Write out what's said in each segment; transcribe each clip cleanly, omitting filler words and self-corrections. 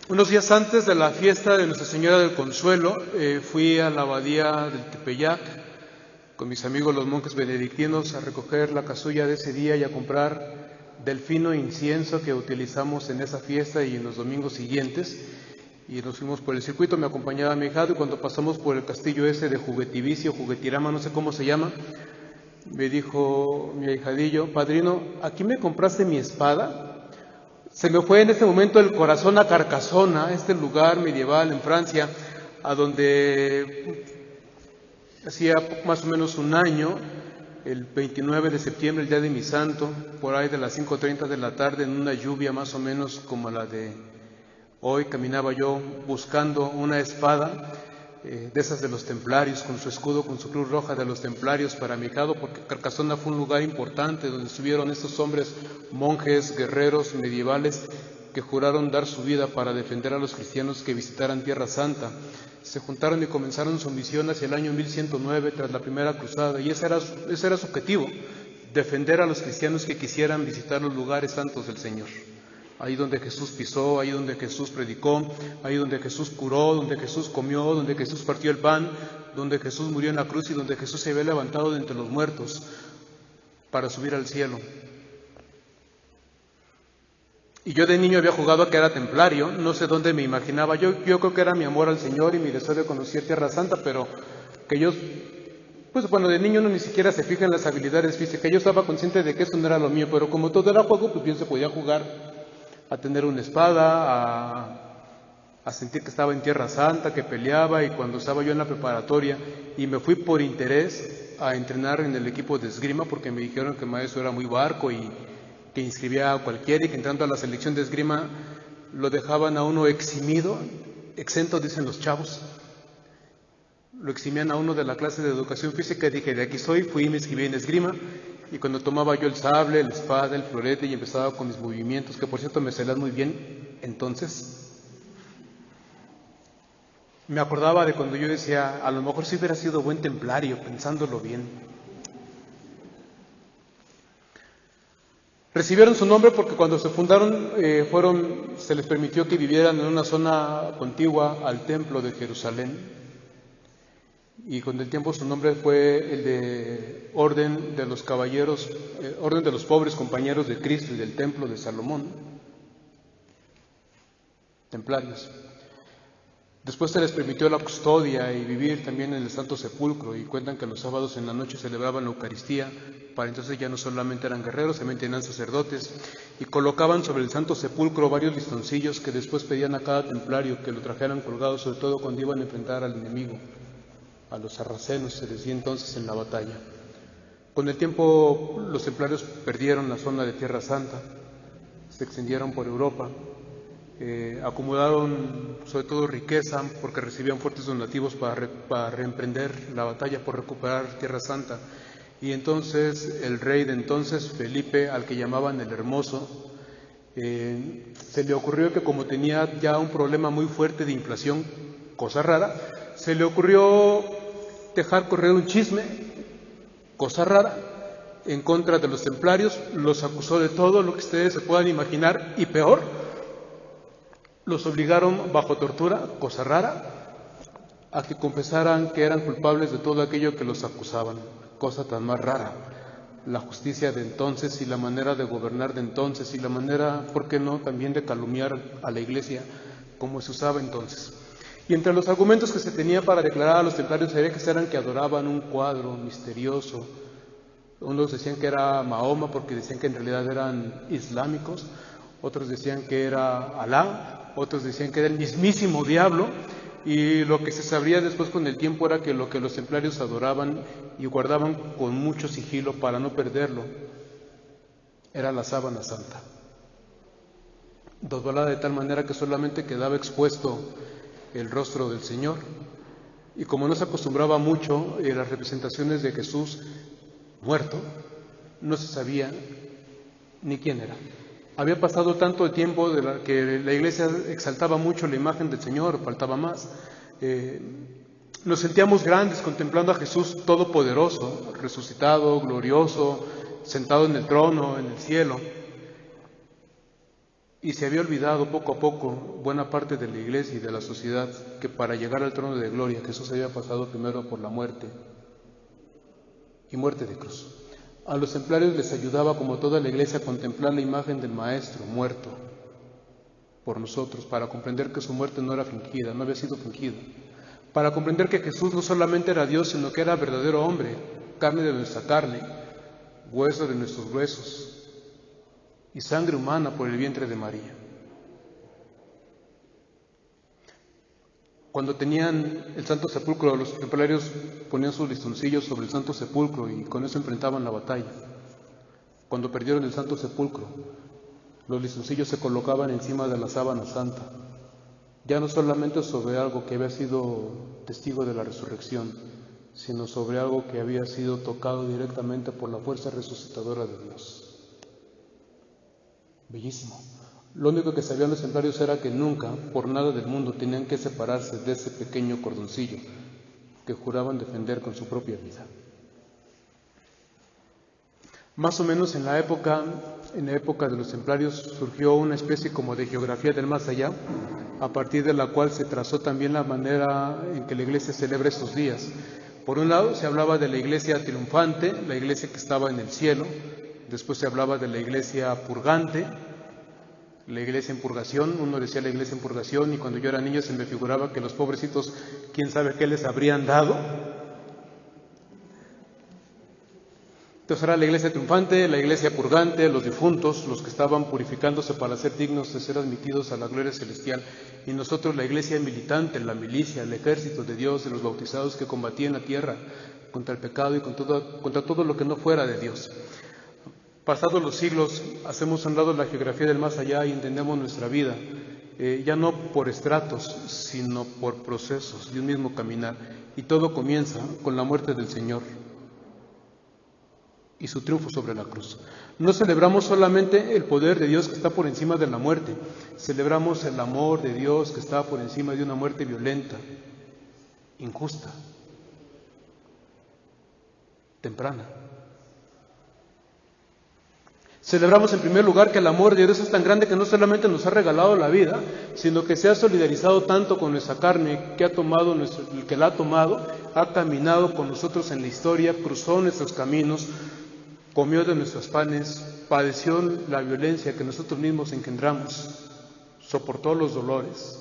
Unos días antes de la fiesta de Nuestra Señora del Consuelo, fui a la abadía del Tepeyac con mis amigos los monjes benedictinos a recoger la casulla de ese día y a comprar del fino incienso que utilizamos en esa fiesta y en los domingos siguientes. Y nos fuimos por el circuito, me acompañaba mi hijado, y cuando pasamos por el castillo ese de Juguetivicio, Juguetirama, no sé cómo se llama, me dijo mi ahijadillo: padrino, ¿aquí me compraste mi espada? Se me fue en ese momento el corazón a Carcassona, este lugar medieval en Francia, a donde hacía más o menos un año, el 29 de septiembre, el día de mi santo, por ahí de las 5:30 de la tarde, en una lluvia más o menos como la de hoy, caminaba yo buscando una espada de esas de los templarios, con su escudo, con su cruz roja de los templarios para mi hijado, porque Carcassona fue un lugar importante donde estuvieron estos hombres, monjes, guerreros medievales, que juraron dar su vida para defender a los cristianos que visitaran Tierra Santa. Se juntaron y comenzaron su misión hacia el año 1109, tras la primera cruzada, y ese era su objetivo: defender a los cristianos que quisieran visitar los lugares santos del Señor. Ahí donde Jesús pisó, ahí donde Jesús predicó, ahí donde Jesús curó, donde Jesús comió, donde Jesús partió el pan, donde Jesús murió en la cruz y donde Jesús se había levantado de entre los muertos para subir al cielo. Y yo de niño había jugado a que era templario, no sé dónde me imaginaba. Yo creo que era mi amor al Señor y mi deseo de conocer Tierra Santa, pero que yo, pues bueno, de niño uno ni siquiera se fija en las habilidades físicas. Yo estaba consciente de que eso no era lo mío, pero como todo era juego, pues bien se podía jugar a tener una espada, a sentir que estaba en Tierra Santa, que peleaba. Y cuando estaba yo en la preparatoria y me fui por interés a entrenar en el equipo de esgrima, porque me dijeron que el maestro era muy barco y que inscribía a cualquiera, y que entrando a la selección de esgrima lo dejaban a uno eximido, exento, dicen los chavos, lo eximían a uno de la clase de educación física. Y dije, de aquí soy, fui y me inscribí en esgrima. Y cuando tomaba yo el sable, la espada, el florete y empezaba con mis movimientos, que por cierto me salían muy bien, entonces me acordaba de cuando yo decía, a lo mejor si hubiera sido buen templario, pensándolo bien. Recibieron su nombre porque cuando se fundaron se les permitió que vivieran en una zona contigua al templo de Jerusalén, y con el tiempo su nombre fue el de Orden de los Caballeros, Orden de los Pobres Compañeros de Cristo y del Templo de Salomón, templarios. Después se les permitió la custodia y vivir también en el Santo Sepulcro, y cuentan que los sábados en la noche celebraban la Eucaristía. Para entonces ya no solamente eran guerreros, también tenían sacerdotes, y colocaban sobre el Santo Sepulcro varios listoncillos que después pedían a cada templario que lo trajeran colgado, sobre todo cuando iban a enfrentar al enemigo, a los sarracenos, se decía entonces, en la batalla. Con el tiempo los templarios perdieron la zona de Tierra Santa, se extendieron por Europa. Acumularon sobre todo riqueza porque recibían fuertes donativos para reemprender la batalla por recuperar Tierra Santa. Y entonces el rey de entonces, Felipe, al que llamaban el Hermoso, se le ocurrió que, como tenía ya un problema muy fuerte de inflación, cosa rara, se le ocurrió dejar correr un chisme, cosa rara, en contra de los templarios. Los acusó de todo lo que ustedes se puedan imaginar y peor. Los obligaron bajo tortura, cosa rara, a que confesaran que eran culpables de todo aquello que los acusaban, cosa tan más rara. La justicia de entonces y la manera de gobernar de entonces y la manera, ¿por qué no?, también de calumniar a la Iglesia como se usaba entonces. Y entre los argumentos que se tenía para declarar a los templarios herejes eran que adoraban un cuadro misterioso. Unos decían que era Mahoma porque decían que en realidad eran islámicos, otros decían que era Alá, otros decían que era el mismísimo diablo, y lo que se sabría después con el tiempo era que lo que los templarios adoraban y guardaban con mucho sigilo para no perderlo era la sábana santa, doblada de tal manera que solamente quedaba expuesto el rostro del Señor. Y como no se acostumbraba mucho las representaciones de Jesús muerto, no se sabía ni quién era. Había pasado tanto tiempo que la Iglesia exaltaba mucho la imagen del Señor, faltaba más. Nos sentíamos grandes contemplando a Jesús todopoderoso, resucitado, glorioso, sentado en el trono, en el cielo. Y se había olvidado poco a poco buena parte de la iglesia y de la sociedad que para llegar al trono de gloria Jesús había pasado primero por la muerte y muerte de cruz. A los templarios les ayudaba, como toda la iglesia, a contemplar la imagen del Maestro muerto por nosotros, para comprender que su muerte no era fingida, no había sido fingida, para comprender que Jesús no solamente era Dios, sino que era verdadero hombre, carne de nuestra carne, hueso de nuestros huesos y sangre humana por el vientre de María. Cuando tenían el Santo Sepulcro, los templarios ponían sus listoncillos sobre el Santo Sepulcro y con eso enfrentaban la batalla. Cuando perdieron el Santo Sepulcro, los listoncillos se colocaban encima de la sábana santa, ya no solamente sobre algo que había sido testigo de la resurrección, sino sobre algo que había sido tocado directamente por la fuerza resucitadora de Dios. Bellísimo. Lo único que sabían los templarios era que nunca, por nada del mundo, tenían que separarse de ese pequeño cordoncillo que juraban defender con su propia vida. Más o menos en la época de los templarios surgió una especie como de geografía del más allá, a partir de la cual se trazó también la manera en que la iglesia celebra estos días. Por un lado se hablaba de la iglesia triunfante, la iglesia que estaba en el cielo. Después se hablaba de la iglesia purgante, la iglesia en purgación. Uno decía la iglesia en purgación y cuando yo era niño se me figuraba que los pobrecitos, quién sabe qué les habrían dado. Entonces era la iglesia triunfante, la iglesia purgante, los difuntos, los que estaban purificándose para ser dignos de ser admitidos a la gloria celestial. Y nosotros la iglesia militante, la milicia, el ejército de Dios, de los bautizados que combatían la tierra contra el pecado y contra todo lo que no fuera de Dios. Pasados los siglos, hacemos a un lado la geografía del más allá y entendemos nuestra vida, ya no por estratos, sino por procesos de un mismo caminar. Y todo comienza con la muerte del Señor y su triunfo sobre la cruz. No celebramos solamente el poder de Dios que está por encima de la muerte, celebramos el amor de Dios que está por encima de una muerte violenta, injusta, temprana. Celebramos en primer lugar que el amor de Dios es tan grande que no solamente nos ha regalado la vida, sino que se ha solidarizado tanto con nuestra carne, que la ha tomado, ha caminado con nosotros en la historia, cruzó nuestros caminos, comió de nuestros panes, padeció la violencia que nosotros mismos engendramos, soportó los dolores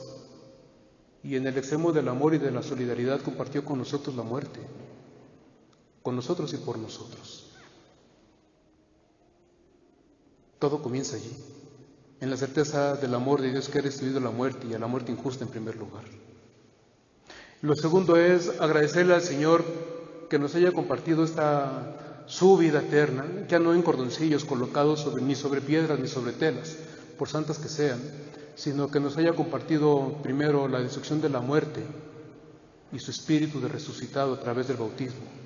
y en el extremo del amor y de la solidaridad compartió con nosotros la muerte, con nosotros y por nosotros. Todo comienza allí, en la certeza del amor de Dios que ha destruido la muerte y a la muerte injusta en primer lugar. Lo segundo es agradecerle al Señor que nos haya compartido su vida eterna, ya no en cordoncillos colocados ni sobre piedras ni sobre telas, por santas que sean, sino que nos haya compartido primero la destrucción de la muerte y su espíritu de resucitado a través del bautismo.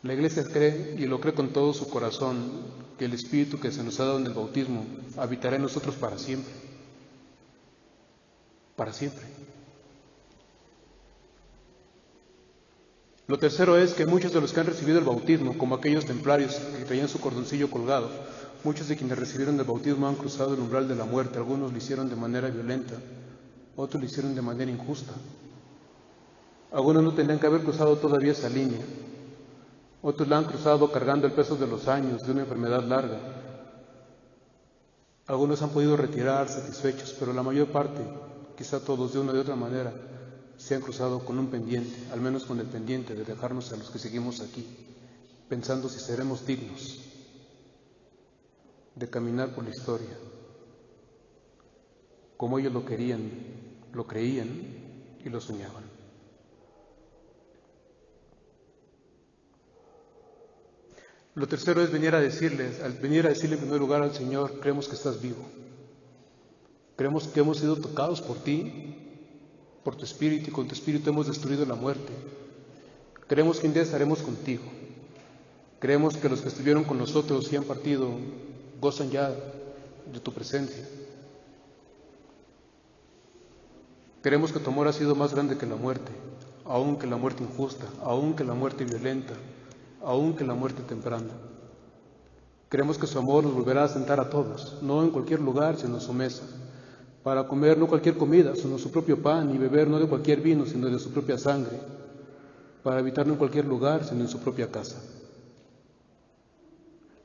La Iglesia cree, y lo cree con todo su corazón, que el espíritu que se nos ha dado en el bautismo habitará en nosotros para siempre. Para siempre. Lo tercero es que muchos de los que han recibido el bautismo, como aquellos templarios que traían su cordoncillo colgado, muchos de quienes recibieron el bautismo han cruzado el umbral de la muerte. Algunos lo hicieron de manera violenta, otros lo hicieron de manera injusta. Algunos no tendrían que haber cruzado todavía esa línea. Otros la han cruzado cargando el peso de los años, de una enfermedad larga. Algunos han podido retirar satisfechos, pero la mayor parte, quizá todos de una de otra manera, se han cruzado con un pendiente, al menos con el pendiente de dejarnos a los que seguimos aquí, pensando si seremos dignos de caminar por la historia, como ellos lo querían, lo creían y lo soñaban. Lo tercero es venir a decirle en primer lugar al Señor, creemos que estás vivo, creemos que hemos sido tocados por ti, por tu espíritu, y con tu espíritu hemos destruido la muerte. Creemos que un día estaremos contigo. Creemos que los que estuvieron con nosotros y han partido gozan ya de tu presencia. Creemos que tu amor ha sido más grande que la muerte, aún que la muerte injusta, aún que la muerte violenta, aún que la muerte temprana. Creemos que su amor nos volverá a sentar a todos, no en cualquier lugar, sino en su mesa, para comer no cualquier comida, sino su propio pan, y beber no de cualquier vino, sino de su propia sangre, para habitar no en cualquier lugar, sino en su propia casa.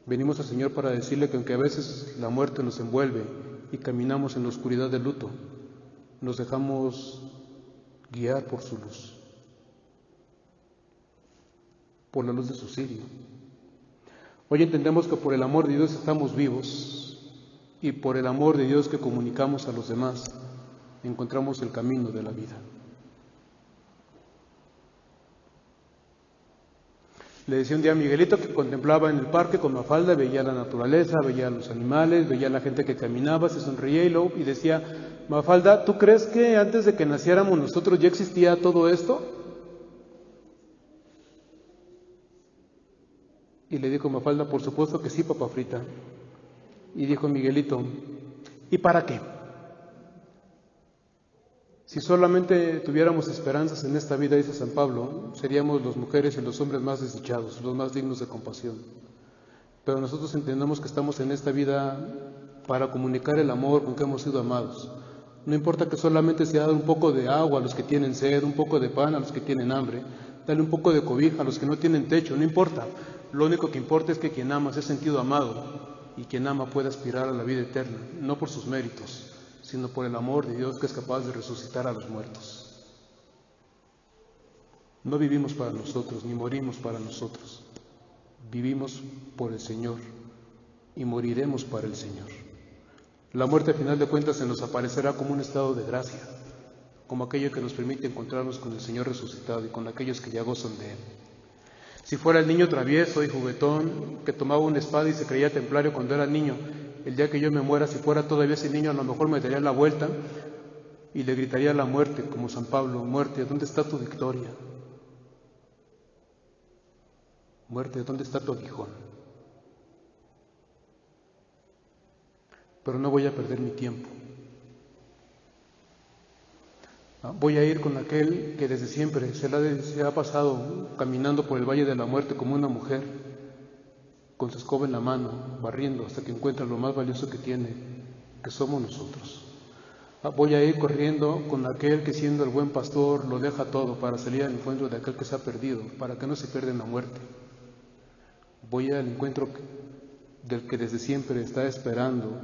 Venimos al Señor para decirle que aunque a veces la muerte nos envuelve y caminamos en la oscuridad del luto, nos dejamos guiar por su luz, por la luz de su cirio. Hoy entendemos que por el amor de Dios estamos vivos y por el amor de Dios que comunicamos a los demás encontramos el camino de la vida. Le decía un día a Miguelito que contemplaba en el parque con Mafalda, veía la naturaleza, veía los animales, veía la gente que caminaba, se sonreía y decía: Mafalda, ¿tú crees que antes de que naciéramos nosotros ya existía todo esto? Y le dijo Mafalda: por supuesto que sí, papá frita. Y dijo Miguelito: ¿y para qué? Si solamente tuviéramos esperanzas en esta vida, dice San Pablo, seríamos las mujeres y los hombres más desdichados, los más dignos de compasión. Pero nosotros entendemos que estamos en esta vida para comunicar el amor con que hemos sido amados. No importa que solamente sea dar un poco de agua a los que tienen sed, un poco de pan a los que tienen hambre, darle un poco de cobija a los que no tienen techo, no importa. Lo único que importa es que quien ama sea sentido amado y quien ama pueda aspirar a la vida eterna, no por sus méritos, sino por el amor de Dios que es capaz de resucitar a los muertos. No vivimos para nosotros, ni morimos para nosotros. Vivimos por el Señor y moriremos para el Señor. La muerte, a final de cuentas, se nos aparecerá como un estado de gracia, como aquello que nos permite encontrarnos con el Señor resucitado y con aquellos que ya gozan de Él. Si fuera el niño travieso y juguetón que tomaba una espada y se creía templario cuando era niño, el día que yo me muera, si fuera todavía ese niño, a lo mejor me daría la vuelta y le gritaría a la muerte, como San Pablo: muerte, ¿dónde está tu victoria? Muerte, ¿dónde está tu aguijón? Pero no voy a perder mi tiempo. Voy a ir con aquel que desde siempre se ha pasado caminando por el valle de la muerte como una mujer, con su escoba en la mano, barriendo hasta que encuentra lo más valioso que tiene, que somos nosotros. Voy a ir corriendo con aquel que, siendo el buen pastor, lo deja todo para salir al encuentro de aquel que se ha perdido, para que no se pierda en la muerte. Voy al encuentro del que desde siempre está esperando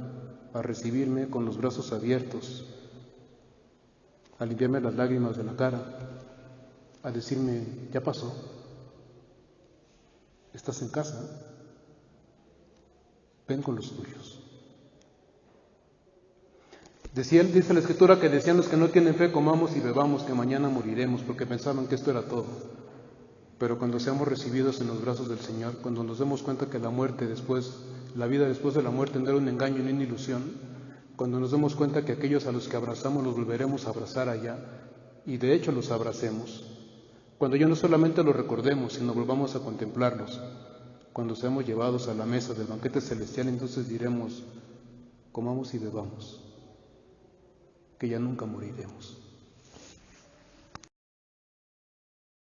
a recibirme con los brazos abiertos, a limpiarme las lágrimas de la cara, a decirme: ya pasó, estás en casa, ven con los tuyos. Dice la Escritura que decían los que no tienen fe: comamos y bebamos, que mañana moriremos, porque pensaban que esto era todo. Pero cuando seamos recibidos en los brazos del Señor, cuando nos demos cuenta que la vida después de la muerte no era un engaño ni una ilusión, cuando nos demos cuenta que aquellos a los que abrazamos los volveremos a abrazar allá, y de hecho los abracemos, cuando ya no solamente los recordemos, sino volvamos a contemplarlos, cuando seamos llevados a la mesa del banquete celestial, entonces diremos: comamos y bebamos, que ya nunca moriremos.